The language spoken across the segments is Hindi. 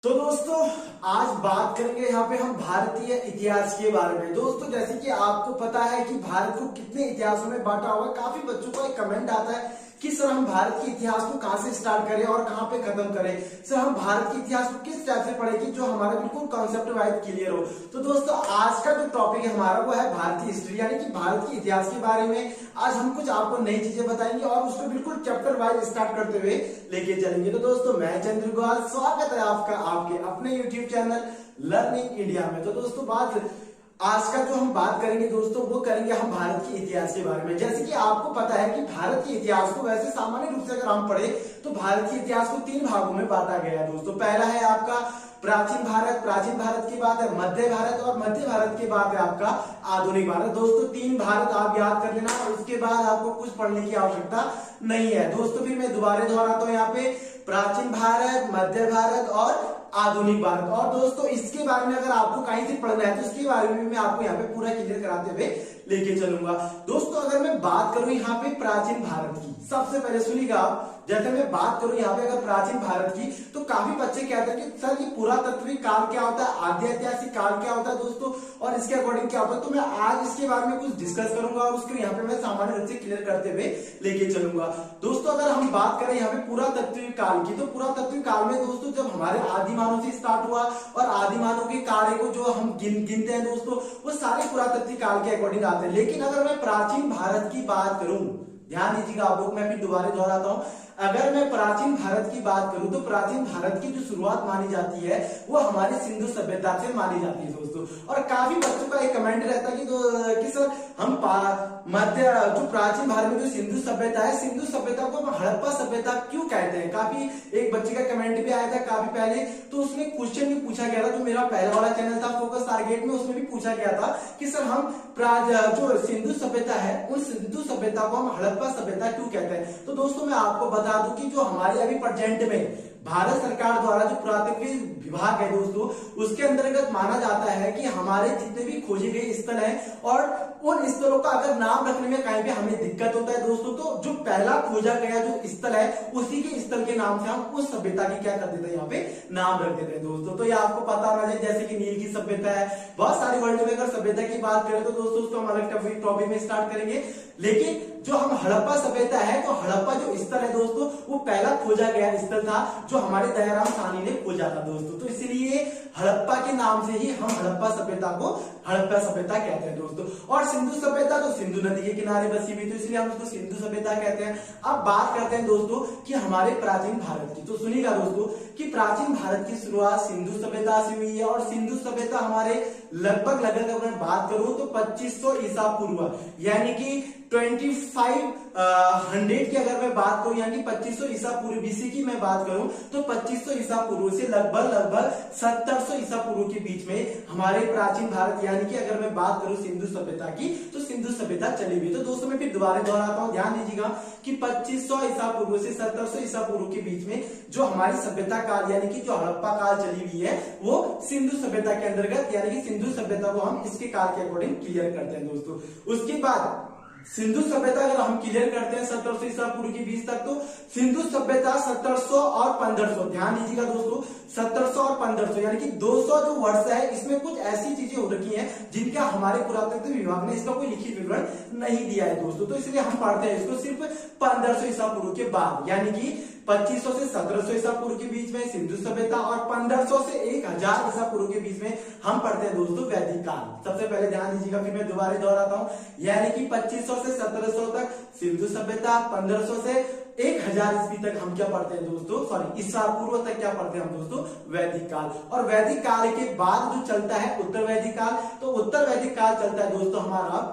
तो दोस्तों आज बात करेंगे यहाँ पे हम भारतीय इतिहास के बारे में। दोस्तों जैसे कि आपको पता है कि भारत को कितने इतिहासों में बांटा हुआ है। काफी बच्चों का एक कमेंट आता है कि सर हम भारत के इतिहास को कहां से स्टार्ट करें और कहां पे खत्म करें। सर हम भारत के इतिहास को किस टाइप से पढ़ें कि जो हमारा बिल्कुल कॉन्सेप्ट वाइज क्लियर हो। तो दोस्तों आज का जो टॉपिक है हमारा वो है भारतीय हिस्ट्री, यानी कि भारत के इतिहास के बारे में आज हम कुछ आपको नई चीजें बताएंगे और उसको बिल्कुल चैप्टर वाइज स्टार्ट करते हुए लेके चलेंगे। तो दोस्तों मैं चंद्र गोयल, स्वागत है आपका आपके अपने यूट्यूब चैनल लर्निंग इंडिया में। तो दोस्तों आज का जो हम बात करेंगे दोस्तों वो करेंगे हम भारत के इतिहास के बारे में। जैसे कि आपको पता है कि भारत के इतिहास को वैसे सामान्य रूप से अगर हम पढ़े तो भारत के इतिहास को 3 भागों में बांटा गया है दोस्तों। पहला है आपका प्राचीन भारत, प्राचीन भारत के बाद है मध्य भारत और मध्य भारत के बाद है आपका आधुनिक भारत। दोस्तों 3 भारत आप याद कर लेना और उसके बाद आपको कुछ पढ़ने की आवश्यकता नहीं है दोस्तों। फिर मैं दोबारा दोहराता हूं यहाँ पे प्राचीन भारत, मध्य भारत और आधुनिक भारत। और दोस्तों इसके बारे में अगर आपको कहीं से पढ़ना है तो इसके बारे में मैं आपको यहाँ पे पूरा क्लियर कराते हुए लेके चलूंगा। दोस्तों अगर मैं बात करूं यहाँ पे प्राचीन भारत की, सबसे पहले सुनिएगा आप, जैसे मैं बात करूं यहाँ पे अगर प्राचीन भारत की तो काफी बच्चे कहते हैं कि सर ये पुरातत्विक काल क्या होता है, आद्य ऐतिहासिक काल क्या होता है दोस्तों और इसके अकॉर्डिंग क्या होता है। तो मैं आज इसके बारे में कुछ डिस्कस करूंगा और उसको यहाँ पे मैं सामान्य रूप से क्लियर करते हुए लेके चलूंगा। दोस्तों अगर हम बात करें यहाँ पे पुरातत्विक काल की तो पुरातत्विक काल में दोस्तों जब हमारे आदिमानव से स्टार्ट हुआ और आदिमानव के कार्य को जो हम गिनते हैं दोस्तों वो सारे पुरातत्विक काल के अकॉर्डिंग आते हैं। लेकिन अगर मैं प्राचीन भारत की बात करूं, ध्यान दीजिएगा आप लोग, मैं फिर दोबारा दोहराता हूं, अगर मैं प्राचीन भारत की बात करूं तो प्राचीन भारत की जो शुरुआत मानी जाती है वो हमारे सिंधु सभ्यता से मानी जाती है दोस्तों। और काफी बच्चों का एक कमेंट रहता है कि सर हम मध्य जो प्राचीन भारत में जो सिंधु सभ्यता है, सिंधु सभ्यता को हम हड़प्पा सभ्यता क्यों कहते हैं। काफी एक बच्चे का कमेंट भी आया था काफी पहले, तो उसमें क्वेश्चन भी पूछा गया था जो मेरा पहला वाला चैनल था फोकस टारगेट में, उसमें भी पूछा गया था कि सर हम जो सिंधु सभ्यता है उस सिंधु सभ्यता को हम हड़प्पा सभ्यता क्यों कहते हैं। तो दोस्तों मैं आपको बता दूं कि जो हमारे अभी प्रेजेंट में भारत सरकार द्वारा जो पुरातत्व विभाग है दोस्तों उसके अंतर्गत माना जाता है कि हमारे जितने भी खोजे गए स्थल हैं और उन स्थलों का अगर नाम रखने में कहीं भी हमें दिक्कत होता है दोस्तों तो जो पहला खोजा गया जो स्थल है उसी के स्थल के नाम से हम उस सभ्यता की क्या कर देते हैं, यहाँ पे नाम रख देते हैं दोस्तों। तो ये आपको पता होना चाहिए, जैसे कि नील की सभ्यता है, बहुत सारी वर्ल्ड में अगर सभ्यता की बात करें तो दोस्तों उसको हम अलग टॉपिक में स्टार्ट करेंगे। लेकिन जो हम हड़प्पा सभ्यता है तो हड़प्पा जो स्थल है दोस्तों वो पहला खोजा गया स्थल था जो हमारे दयाराम साहनी ने खोजा था दोस्तों। तो इसलिए हड़प्पा के नाम से ही हम हड़प्पा सभ्यता को हड़प्पा सभ्यता कहते हैं दोस्तों। और सिंधु सभ्यता तो सिंधु नदी के किनारे बसी हुई तो इसलिए हम उसको सिंधु सभ्यता कहते हैं। अब बात करते हैं दोस्तों कि हमारे प्राचीन भारत की, तो सुनिएगा दोस्तों कि प्राचीन भारत की शुरुआत सिंधु सभ्यता से हुई है और सिंधु सभ्यता हमारे लगभग अगर मैं बात करूं तो 2500 ईसा पूर्व यानी कि 2500 की अगर मैं बात करूं यानी 2500 ईसा पूर्व बीसी की मैं बात करूं तो 2500 ईसा पूर्व से लगभग 1700 ईसा पूर्व के बीच में हमारे प्राचीन भारत यानी कि अगर मैं बात करूं सिंधु सभ्यता की तो सिंधु सभ्यता चली हुई। तो दोस्तों मैं फिर दोबारा दोहराता हूं, ध्यान दीजिएगा कि 2500 ईसा पूर्व से 1700 ईसा पूर्व के बीच में जो हमारी सभ्यता काल यानी कि जो हड़प्पा काल चली हुई है वो सिंधु सभ्यता के अंतर्गत यानी कि सिंधु सभ्यता को हम इसके काल के अकॉर्डिंग क्लियर करते हैं दोस्तों। उसके बाद सिंधु सभ्यता अगर हम क्लियर करते हैं 1700 ईसा पूर्व के बीच तक तो सिंधु सभ्यता 1700 और 1500, ध्यान दीजिएगा दोस्तों 1700 और 1500 यानी कि 200 जो वर्ष है इसमें कुछ ऐसी चीजें हो रखी हैं जिनका हमारे पुरातत्व विभाग ने इसका कोई लिखित विवरण नहीं दिया है दोस्तों। तो इसलिए हम पढ़ते हैं इसको सिर्फ 1500 ईसा पूर्व के बाद यानी कि 2500 से 1700 ईसा पूर्व के बीच में सिंधु सभ्यता और 1500 से 1000 ईसा पूर्व के बीच में हम पढ़ते हैं दोस्तों वैदिक काल। सबसे पहले ध्यान दीजिएगा, फिर मैं दोबारा दोहराता हूं, यानी कि 2500 से 1700 तक सिंधु सभ्यता, 1500 से 1000 ईस्वी तक हम क्या पढ़ते हैं दोस्तों, सॉरी ईसा पूर्व तक क्या पढ़ते हैं हम दोस्तों, वैदिक काल। और वैदिक काल के बाद जो चलता है उत्तर वैदिक काल, तो उत्तर वैदिक काल चलता है दोस्तों हमारा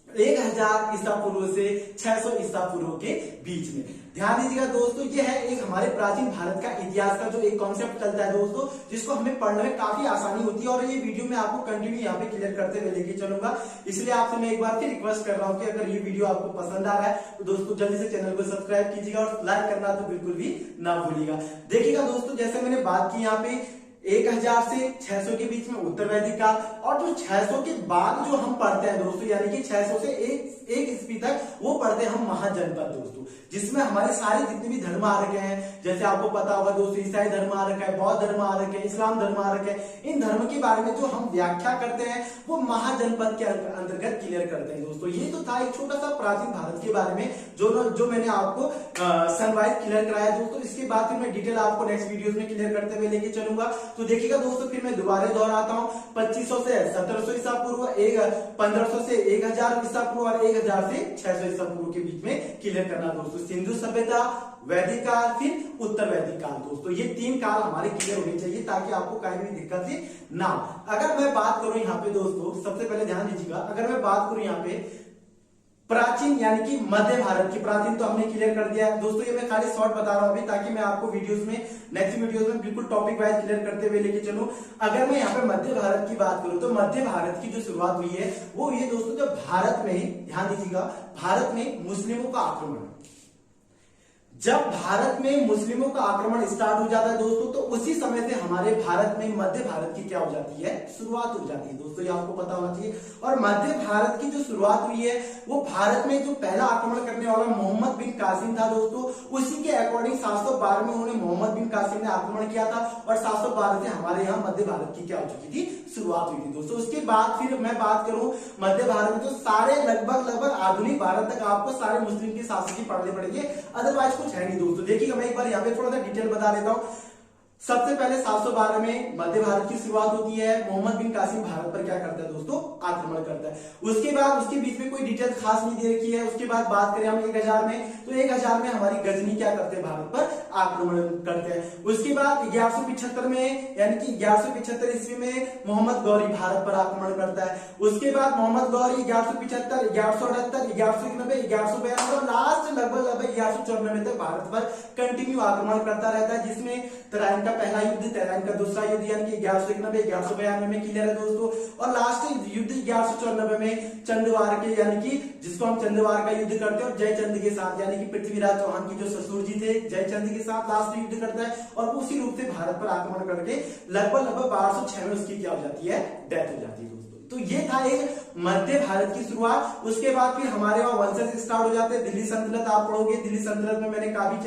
1000 ईसा पूर्व से 600 ईसा पूर्व के बीच में। ध्यान दीजिएगा दोस्तों ये है एक हमारे प्राचीन भारत का इतिहास का जो एक कॉन्सेप्ट चलता है दोस्तों जिसको हमें पढ़ने में काफी आसानी होती है और ये वीडियो में आपको कंटिन्यू यहाँ पे क्लियर करते हुए लेके चलूंगा। इसलिए आपसे मैं एक बार फिर रिक्वेस्ट कर रहा हूँ कि अगर ये वीडियो आपको पसंद आ रहा है तो दोस्तों जल्दी से चैनल को सब्सक्राइब कीजिएगा और लाइक करना तो बिल्कुल भी ना भूलिएगा। देखिएगा दोस्तों जैसे मैंने बात की यहाँ पे 1000 से 600 के बीच में उत्तर वैदिक काल, और जो 600 के बाद जो हम पढ़ते हैं दोस्तों, यानी कि 600 से एक ईस्वी तक वो पढ़ते हैं हम महाजनपद दोस्तों, जिसमें हमारे सारे जितने भी धर्म आ रखे हैं, जैसे आपको पता होगा दोस्तों, ईसाई धर्म आ रखा है, बौद्ध धर्म आ रखे हैं, इस्लाम धर्म आ रखे हैं, इन धर्म के बारे में जो हम व्याख्या करते हैं वो महाजनपद के अंतर्गत क्लियर करते हैं दोस्तों। ये तो था एक छोटा सा प्राचीन भारत के बारे में जो मैंने आपको सनवाइज क्लियर कराया दोस्तों। इसके बाद फिर मैं डिटेल आपको नेक्स्ट वीडियोस में क्लियर करते हुए लेके चलूंगा। तो देखिएगा दोस्तों, फिर मैं दोबारा दोहराता हूँ, 2500 से 1700 ईसा पूर्व, 1500 से 1000 ईसा पूर्व और 1000 से 600 ईसा पूर्व के बीच में क्लियर करना दोस्तों। सिंधु सभ्यता, वैदिक काल, फिर उत्तर वैदिक काल दोस्तों, ये 3 काल हमारे क्लियर होने चाहिए ताकि आपको कहीं भी दिक्कत ना हो। अगर मैं बात करूं यहाँ पे दोस्तों, सबसे पहले ध्यान दीजिएगा, अगर मैं बात करूं यहाँ पे प्राचीन यानी कि मध्य भारत की, प्राचीन तो हमने क्लियर कर दिया है दोस्तों, ये मैं खाली शॉर्ट बता रहा हूं अभी, ताकि मैं आपको वीडियोस में नेक्स्ट वीडियोस में बिल्कुल टॉपिक वाइज क्लियर करते हुए लेके चलूं। अगर मैं यहाँ पे मध्य भारत की बात करूं तो मध्य भारत की जो शुरुआत हुई है वो ये दोस्तों, जब भारत में, ध्यान दीजिएगा, भारत में मुस्लिमों का आक्रमण, जब भारत में मुस्लिमों का आक्रमण स्टार्ट हो जाता है दोस्तों, तो उसी समय से हमारे भारत में मध्य भारत की क्या हो जाती है, शुरुआत हो जाती है दोस्तों, ये आपको पता होना चाहिए। और मध्य भारत की जो शुरुआत हुई है वो भारत में जो पहला आक्रमण करने वाला मोहम्मद बिन कासिम था दोस्तों, उसी के अकॉर्डिंग 712 में उन्होंने मोहम्मद बिन कासिम ने आक्रमण किया था, और 712 से हमारे यहाँ मध्य भारत की क्या हो चुकी थी, शुरुआत हुई थी दोस्तों। उसके बाद फिर मैं बात करूं मध्य भारत में, तो सारे लगभग आधुनिक भारत तक आपको सारे मुस्लिम के शासक ही पढ़ने पड़ेंगे, अदरवाइज कुछ है नहीं दोस्तों। देखिएगा, मैं एक बार यहाँ पे थोड़ा सा डिटेल बता देता हूँ। सबसे पहले 712 में मध्य भारत की शुरुआत होती है, मोहम्मद बिन कासिम भारत पर क्या करता है दोस्तों, आक्रमण करता है। उसके बाद उसके बीच में कोई डिटेल खास नहीं दे रखी है। उसके बाद बात करें हम 1000 में, तो 1000 में हमारी गजनी क्या करते हैं, भारत पर आक्रमण करते हैं। उसके बाद 1175 में, यानी कि 1175 ईस्वी में मोहम्मद गौरी भारत पर आक्रमण करता है। उसके बाद मोहम्मद गौरी 1175, 1178, 1191, 1192 और लास्ट लगभग 1194 तक भारत पर कंटिन्यू आक्रमण करता रहता है, जिसमें तराइन का पहला युद्ध, तराइन का दूसरा युद्ध यानी कि 1191, 1192 में क्लियर है दोस्तों, और लास्ट युद्ध 1194 में चंदवार के, यानी कि जिसको हम चंदवार का युद्ध करते हैं, और जयचंद के साथ, यानी कि पृथ्वीराज चौहान की जो ससुर जी थे जयचंद के साथ लास्ट युद्ध करता है, और उसी रूप से भारत पर आक्रमण करके लगभग 1206 में उसकी क्या हो जाती है, डेथ हो जाती है दोस्तों। तो ये था एक मध्य भारत की शुरुआत। उसके बाद फिर हमारे वहां वंशज स्टार्ट हो जाते हैं। दिल्ली सल्तनत आप पढ़ोगे, दिल्ली सल्तनत में मैंने काफी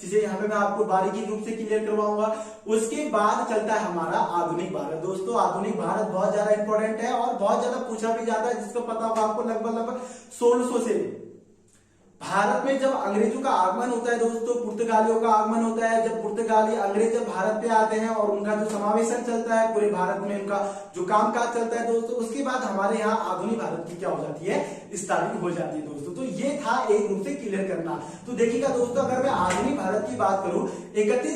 चीजें यहाँ पे मैं आपको बारीकी रूप से क्लियर करवाऊंगा। उसके बाद चलता है हमारा आधुनिक भारत दोस्तों। आधुनिक भारत बहुत ज्यादा इंपॉर्टेंट है और बहुत ज्यादा पूछा भी जाता है, जिसको पता होगा आपको, लगभग 1600 से भारत में जब अंग्रेजों का आगमन होता है दोस्तों, पुर्तगालियों का आगमन होता है, जब पुर्तगाली अंग्रेज जब भारत पे आते हैं और उनका जो समावेशन चलता है पूरे भारत में, उनका जो कामकाज चलता है दोस्तों, उसके बाद हमारे यहाँ आधुनिक भारत की क्या हो जाती है, स्टार्टिंग हो जाती है दोस्तों। तो ये था एक रूप से क्लियर करना। तो देखिएगा दोस्तों, अगर मैं आधुनिक भारत की बात करूं, 31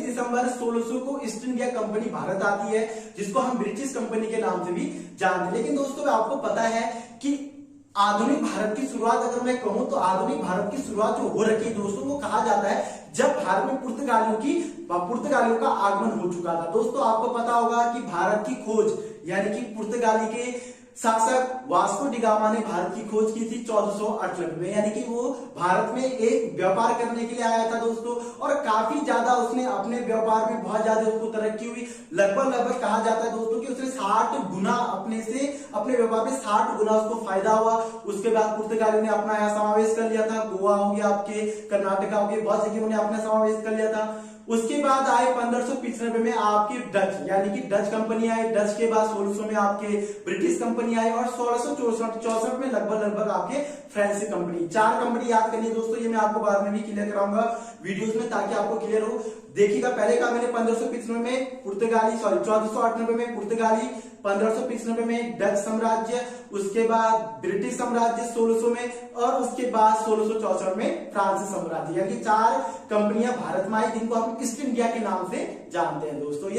दिसंबर 1600 को ईस्ट इंडिया कंपनी भारत आती है, जिसको हम ब्रिटिश कंपनी के नाम से भी जानते हैं। लेकिन दोस्तों आपको पता है कि आधुनिक भारत की शुरुआत अगर मैं कहूं तो आधुनिक भारत की शुरुआत जो हो रखी है दोस्तों, वो कहा जाता है जब भारत में पुर्तगालियों का आगमन हो चुका था। दोस्तों आपको पता होगा कि भारत की खोज, यानी कि पुर्तगाली के शासक वास्को डी गामा ने भारत की खोज की थी 1498 में, यानी कि वो भारत में एक व्यापार करने के लिए आया था दोस्तों, और काफी ज्यादा उसने अपने व्यापार में बहुत ज्यादा उसको तरक्की हुई। लगभग कहा जाता है दोस्तों कि उसने 60 गुना अपने व्यापार में 60 गुना उसको फायदा हुआ। उसके बाद पुर्तगालियों ने अपना यहाँ समावेश कर लिया था, गोवा हो गया, आपके कर्नाटका हो गया, बहुत जगह उन्होंने अपना समावेश कर लिया था। उसके बाद आए 1595 में आपकी डच, यानी कि डच कंपनी आई। डच के बाद 1600 में आपके ब्रिटिश कंपनी आई, और 1664 में लगभग आपके फ्रेंच कंपनी। 4 कंपनी याद करनी है दोस्तों, ये मैं आपको बाद में भी क्लियर कराऊंगा वीडियोस में, ताकि आपको क्लियर हो। देखिएगा, पहले का मैंने 1595 में पुर्तगाली, 1498 में पुर्तगाली, 1595 में डच साम्राज्य, उसके बाद ब्रिटिश साम्राज्य 1600 में, और उसके बाद 1664 में फ्रांसीसी साम्राज्य, यानी 4 कंपनियां भारत में आई, जिनको हम ईस्ट इंडिया के नाम से जानते हैं दोस्तों।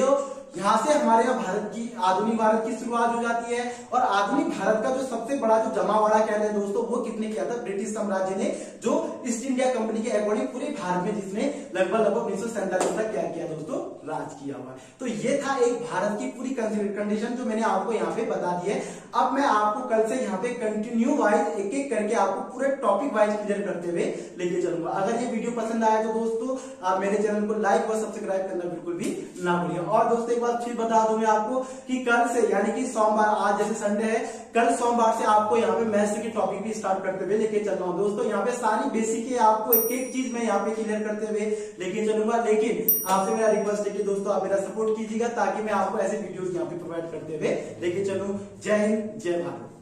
यहाँ से हमारे यहाँ भारत की आधुनिक भारत की शुरुआत हो जाती है। और आधुनिक भारत का जो सबसे बड़ा जो जमावड़ा कहते हैं दोस्तों, वो कितने किया था? ब्रिटिश साम्राज्य ने, जो ईस्ट इंडिया कंपनी के अकॉर्डिंग पूरे भारत में जिसने लगभग 1947 तक क्या किया दोस्तों? राज किया हुआ। तो ये था एक भारत की पूरी कंडीशन जो मैंने आपको यहाँ पे बता दी है। अब मैं आपको कल से यहाँ पे कंटिन्यू वाइज एक एक करके आपको पूरे टॉपिक वाइज क्लियर करते हुए लेके चलूंगा। अगर ये वीडियो पसंद आया तो दोस्तों आप मेरे चैनल को लाइक और सब्सक्राइब करना बिल्कुल भी ना भूलिए। और दोस्तों एक बात फिर बता दूं मैं आपको कि कल से यानी कि सोमवार, आज जैसे संडे है, कल सोमवार से आपको यहाँ पे मैथ्स के टॉपिक भी स्टार्ट करते हुए लेके चल रहा हूँ दोस्तों। यहाँ पे सारी बेसिक है, आपको एक एक चीज मैं यहाँ पे क्लियर करते हुए लेके चलूंगा। लेकिन आपसे मेरा रिक्वेस्ट है कि दोस्तों आप मेरा सपोर्ट कीजिएगा ताकि मैं आपको ऐसे वीडियोस यहाँ पे प्रोवाइड करते हुए लेके चलूं। जय हिंद, जय भारत।